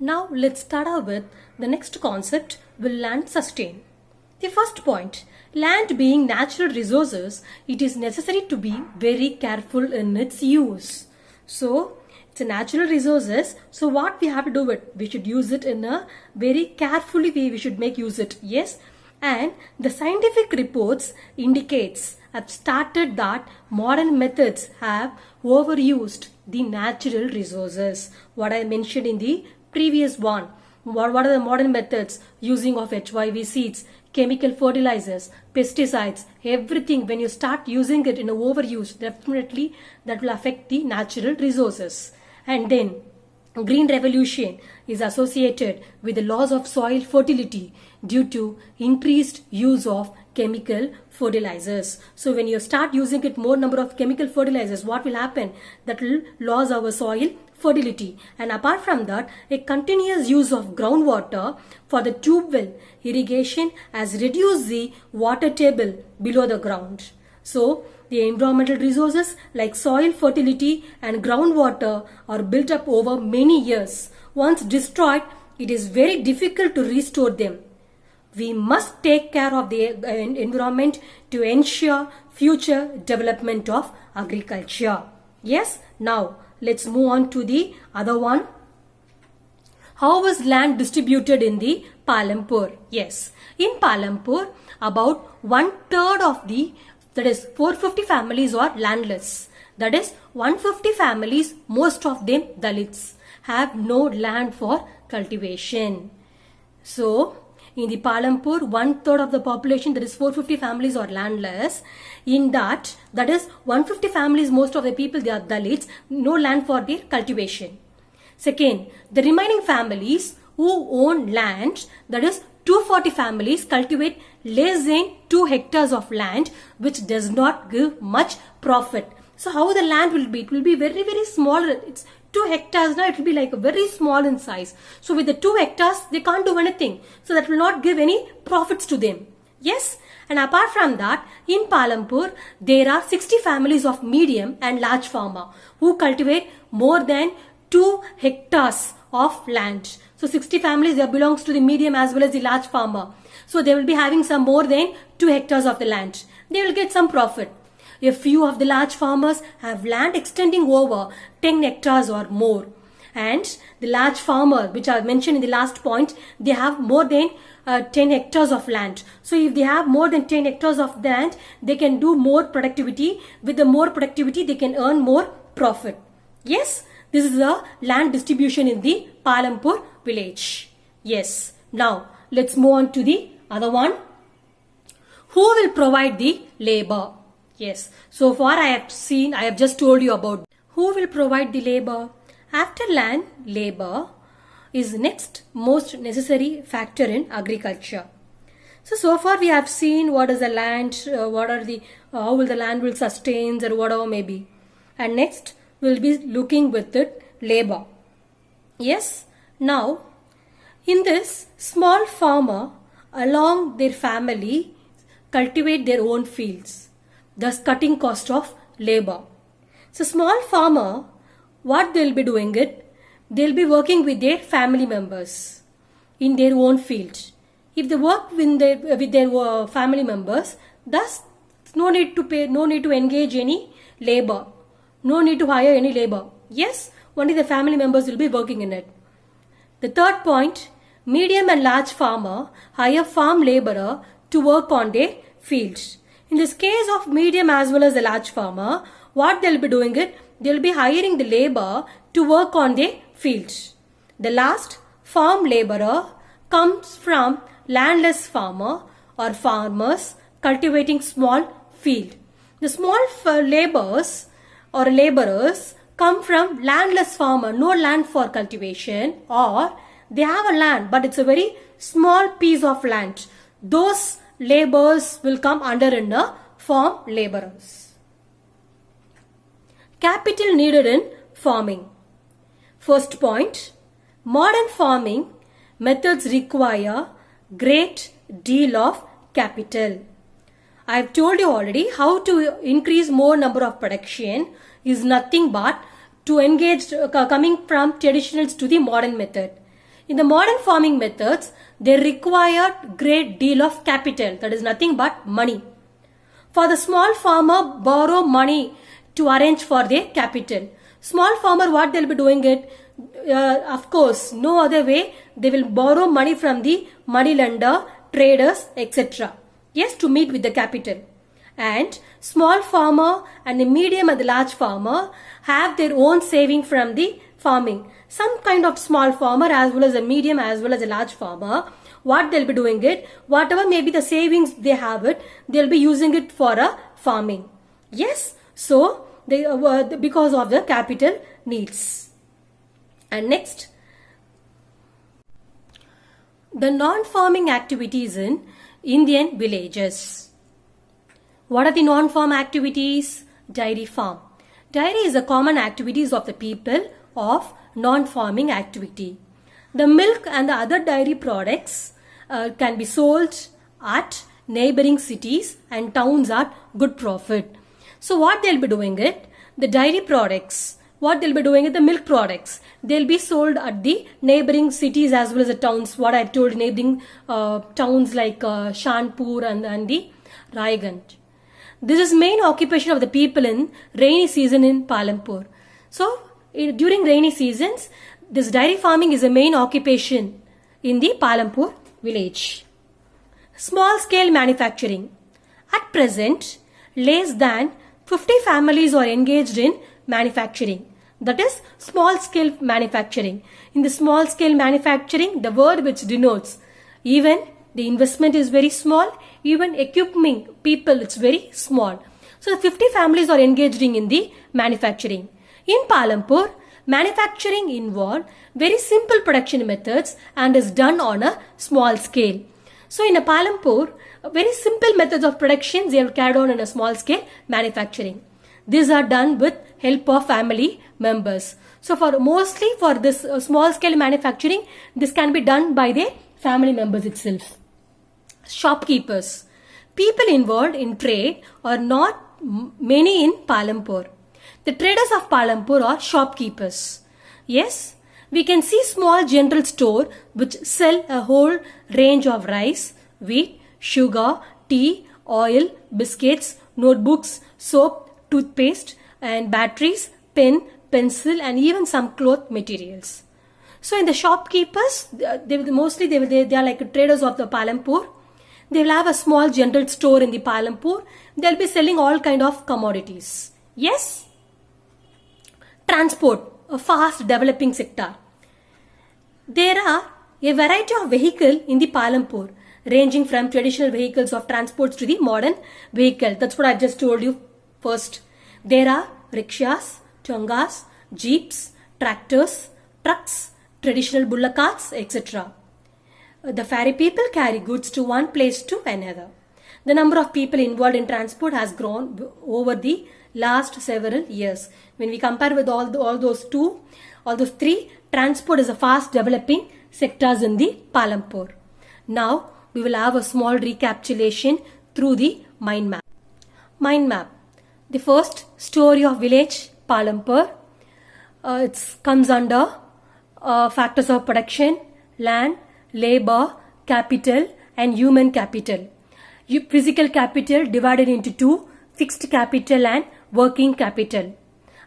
Now let's start out with the next concept, will land sustain? The first point, land being natural resources, it is necessary to be very careful in its use. So it's a natural resources, so what we have to do it, we should use it in a very carefully way, we should make use it, yes. And the scientific reports have started that modern methods have overused the natural resources. What I mentioned in the previous one. What are the modern methods? Using of HYV seeds, chemical fertilizers, pesticides, everything. When you start using it in an overuse, definitely that will affect the natural resources. And then green revolution is associated with the loss of soil fertility due to increased use of chemical fertilizers. So when you start using it more number of chemical fertilizers, what will happen? That will lose our soil fertility. And apart from that, a continuous use of groundwater for the tube well irrigation has reduced the water table below the ground. So the environmental resources like soil fertility and groundwater are built up over many years. Once destroyed, it is very difficult to restore them. We must take care of the environment to ensure future development of agriculture. Yes, now let's move on to the other one. How was land distributed in the Palampur? Yes, in Palampur, about 1/3 of the, that is 450 families are landless. That is 150 families, most of them Dalits, have no land for cultivation. So, in the Palampur, 1/3 of the population, that is 450 families are landless. In that is 150 families, most of the people, they are Dalits, no land for their cultivation. Second, the remaining families who own land, that is 240 families, cultivate less than 2 hectares of land, which does not give much profit. So how the land will be? It will be very, very small. It's 2 hectares now, it will be like very small in size. So with the 2 hectares, they can't do anything. So that will not give any profits to them. Yes. And apart from that, in Palampur, there are 60 families of medium and large farmer who cultivate more than 2 hectares of land. So 60 families, that belongs to the medium as well as the large farmer. So they will be having some more than 2 hectares of the land. They will get some profit. A few of the large farmers have land extending over 10 hectares or more. And the large farmer, which I mentioned in the last point, they have more than 10 hectares of land. So if they have more than 10 hectares of land, they can do more productivity. With the more productivity, they can earn more profit. Yes, this is the land distribution in the Palampur village. Yes, now let's move on to the other one. Who will provide the labor? Yes, so far I have just told you about who will provide the labor. After land, labor is next most necessary factor in agriculture. So far we have seen what is the land, how will the land will sustain or whatever may be. And next we'll be looking with it labor. Yes, now in this, small farmer along their family cultivate their own fields, thus cutting cost of labor. So small farmer, what they'll be doing it, they'll be working with their family members in their own field. If they work with their family members, thus no need to engage any labor, no need to hire any labor. Yes, only the family members will be working in it. The third point, medium and large farmer hire farm laborer to work on their fields. In this case of medium as well as the large farmer, what they'll be doing it, they'll be hiring the labor to work on their fields. The last, farm laborer, comes from landless farmer or farmers cultivating small field. The small laborers come from landless farmer, no land for cultivation, or they have a land but it's a very small piece of land. Those laborers will come under in the farm laborers. Capital needed in farming. First point, modern farming methods require great deal of capital. I have told you already how to increase more number of production is nothing but to engage coming from traditionals to the modern method. In the modern farming methods, they require great deal of capital, that is nothing but money. For the small farmer, borrow money to arrange for their capital. Small farmer, what they'll be doing it? Of course, no other way. They will borrow money from the money lender, traders, etc. Yes, to meet with the capital. And small farmer and the medium and the large farmer have their own saving from the farming. Some kind of small farmer as well as a medium as well as a large farmer, what they'll be doing it, whatever may be the savings they have it, they'll be using it for a farming. Yes, so they because of the capital needs. And next, the non-farming activities in Indian villages. What are the non-farm activities? Dairy farm. Dairy is a common activities of the people of non-farming activity. The milk and the other dairy products can be sold at neighboring cities and towns at good profit. So what they'll be doing it? The dairy products, what they'll be doing it? The milk products, they'll be sold at the neighboring cities as well as the towns. What I've told, neighboring towns like Shanpur and the Raiganj. This is main occupation of the people in rainy season in Palampur. So during rainy seasons, this dairy farming is a main occupation in the Palampur village. Small scale manufacturing. At present, less than 50 families are engaged in manufacturing. That is small scale manufacturing. In the small scale manufacturing, the word which denotes even the investment is very small, even equipment people it's very small. So 50 families are engaged in the manufacturing. In Palampur, manufacturing involved very simple production methods and is done on a small scale. So in a Palampur, very simple methods of production they have carried on in a small scale manufacturing. These are done with help of family members. So mostly for this small scale manufacturing, this can be done by the family members itself. Shopkeepers. People involved in trade are not many in Palampur. The traders of Palampur are shopkeepers. Yes, we can see small general store which sell a whole range of rice, wheat, sugar, tea, oil, biscuits, notebooks, soap, toothpaste and batteries, pen, pencil and even some cloth materials. So in the shopkeepers, they are like traders of the Palampur. They will have a small general store in the Palampur. They'll be selling all kind of commodities. Yes. Transport, a fast developing sector. There are a variety of vehicles in the Palampur, ranging from traditional vehicles of transports to the modern vehicle. That's what I just told you first. There are rickshaws, tongas, jeeps, tractors, trucks, traditional bullock carts, etc. The ferry people carry goods to one place to another. The number of people involved in transport has grown over the last several years. When we compare with all those three, transport is a fast developing sectors in the Palampur. Now we will have a small recapitulation through the mind map. Mind map. The first story of village Palampur. It comes under factors of production, land, labor, capital and human capital. Physical capital divided into two, fixed capital and working capital.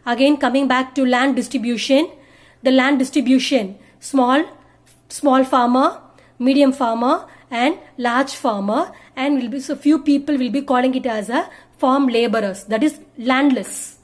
Again coming back to land distribution. The land distribution, small farmer, medium farmer and large farmer, and will be so few people will be calling it as a farm laborers, that is landless.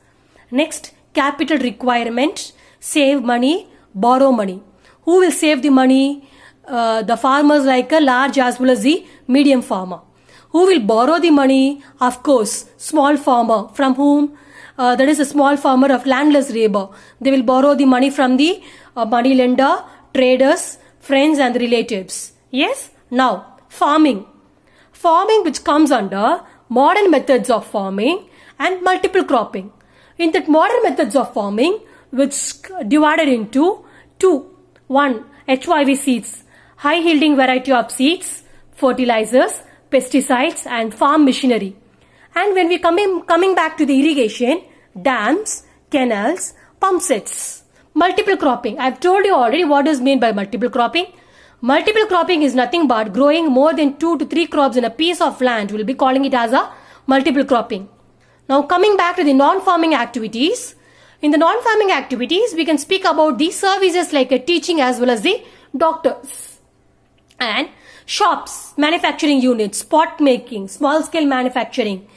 Next, capital requirement, save money, borrow money. Who will save the money? The farmers like a large as well as the medium farmer. Who will borrow the money? Of course, small farmer. From whom? That is a small farmer of landless labor. They will borrow the money from the money lender, traders, friends and relatives. Yes? Now, farming. Farming which comes under modern methods of farming and multiple cropping. In that modern methods of farming, which divided into two. One, HYV seeds, high yielding variety of seeds, fertilizers, pesticides and farm machinery. And when we coming back to the irrigation, dams, canals, pump sets. Multiple cropping. I've told you already what is meant by multiple cropping. Multiple cropping is nothing but growing more than 2 to 3 crops in a piece of land. We'll be calling it as a multiple cropping. Now coming back to the non-farming activities. In the non-farming activities, we can speak about the services like teaching as well as the doctors. And shops, manufacturing units, pot making, small scale manufacturing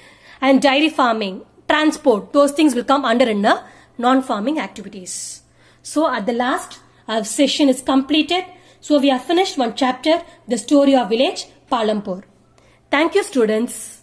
and dairy farming, transport, those things will come under in the non-farming activities. So at the last, our session is completed. So we have finished one chapter, the story of village Palampur. Thank you, students.